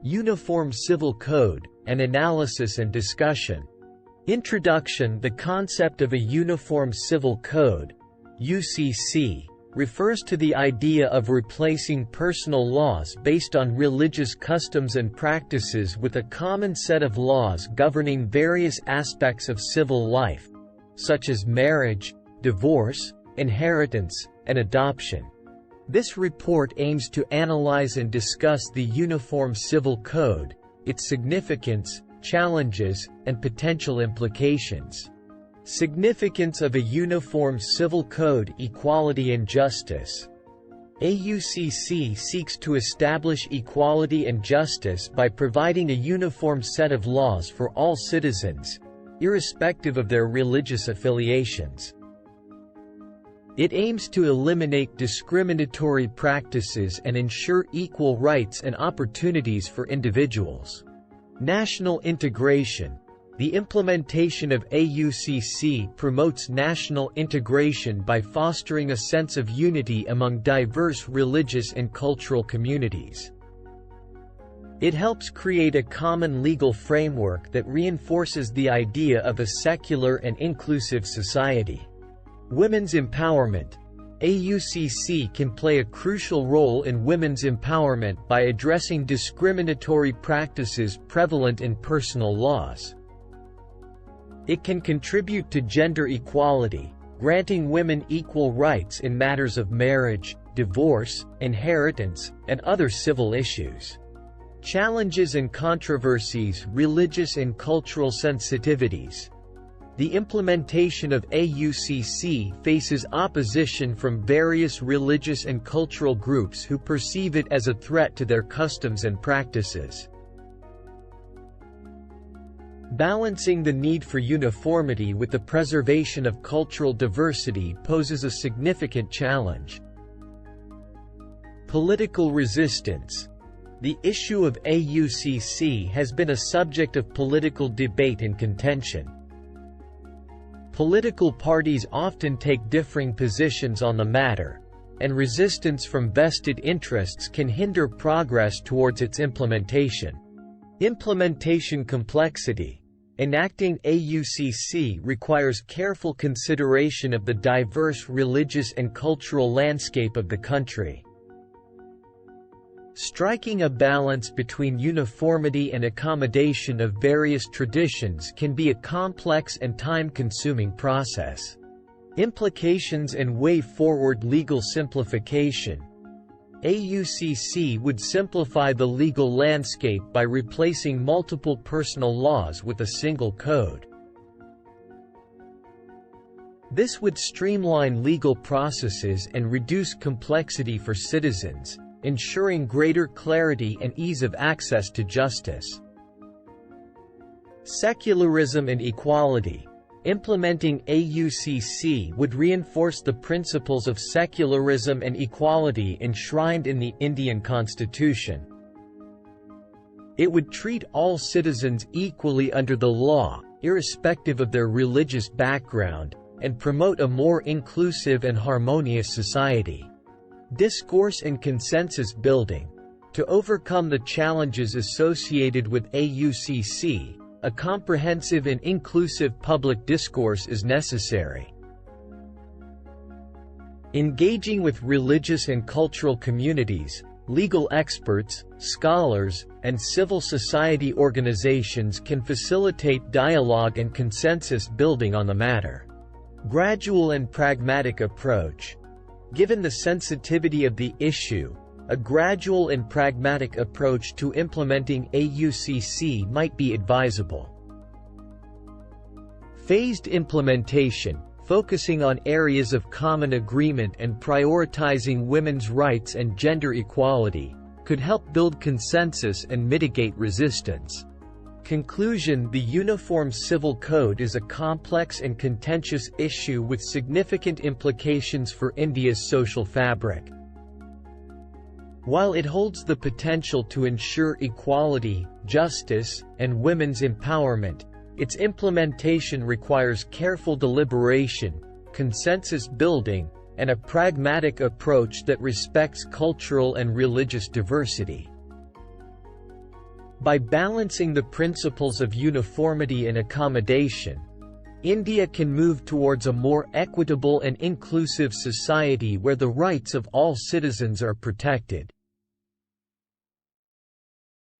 Uniform Civil Code, an Analysis and Discussion. Introduction. The concept of a Uniform Civil Code, UCC, refers to the idea of replacing personal laws based on religious customs and practices with a common set of laws governing various aspects of civil life, such as marriage, divorce, inheritance, and adoption. This report aims to analyze and discuss the Uniform Civil Code, its significance, challenges, and potential implications. Significance of a Uniform Civil Code: equality and justice. AUCC seeks to establish equality and justice by providing a uniform set of laws for all citizens, irrespective of their religious affiliations. It aims to eliminate discriminatory practices and ensure equal rights and opportunities for individuals. National integration. The implementation of AUCC promotes national integration by fostering a sense of unity among diverse religious and cultural communities. It helps create a common legal framework that reinforces the idea of a secular and inclusive society. Women's empowerment. AUCC can play a crucial role in women's empowerment by addressing discriminatory practices prevalent in personal laws. It can contribute to gender equality, granting women equal rights in matters of marriage, divorce, inheritance, and other civil issues. Challenges and controversies. Religious and cultural sensitivities. The implementation of AUCC faces opposition from various religious and cultural groups who perceive it as a threat to their customs and practices. Balancing the need for uniformity with the preservation of cultural diversity poses a significant challenge. Political resistance. The issue of AUCC has been a subject of political debate and contention. Political parties often take differing positions on the matter, and resistance from vested interests can hinder progress towards its implementation. Implementation complexity. Enacting AUCC requires careful consideration of the diverse religious and cultural landscape of the country. Striking a balance between uniformity and accommodation of various traditions can be a complex and time-consuming process. Implications and way forward. Legal simplification. AUCC would simplify the legal landscape by replacing multiple personal laws with a single code. This would streamline legal processes and reduce complexity for citizens, ensuring greater clarity and ease of access to justice. Secularism and equality. Implementing AUCC would reinforce the principles of secularism and equality enshrined in the Indian Constitution. It would treat all citizens equally under the law, irrespective of their religious background, and promote a more inclusive and harmonious society. Discourse and consensus building. To overcome the challenges associated with AUCC, a comprehensive and inclusive public discourse is necessary. Engaging with religious and cultural communities, legal experts, scholars, and civil society organizations can facilitate dialogue and consensus building on the matter. Gradual and pragmatic approach. Given the sensitivity of the issue, a gradual and pragmatic approach to implementing AUCC might be advisable. Phased implementation, focusing on areas of common agreement and prioritizing women's rights and gender equality, could help build consensus and mitigate resistance. Conclusion. The Uniform Civil Code is a complex and contentious issue with significant implications for India's social fabric. While it holds the potential to ensure equality, justice, and women's empowerment, its implementation requires careful deliberation, consensus building, and a pragmatic approach that respects cultural and religious diversity. By balancing the principles of uniformity and accommodation, India can move towards a more equitable and inclusive society where the rights of all citizens are protected.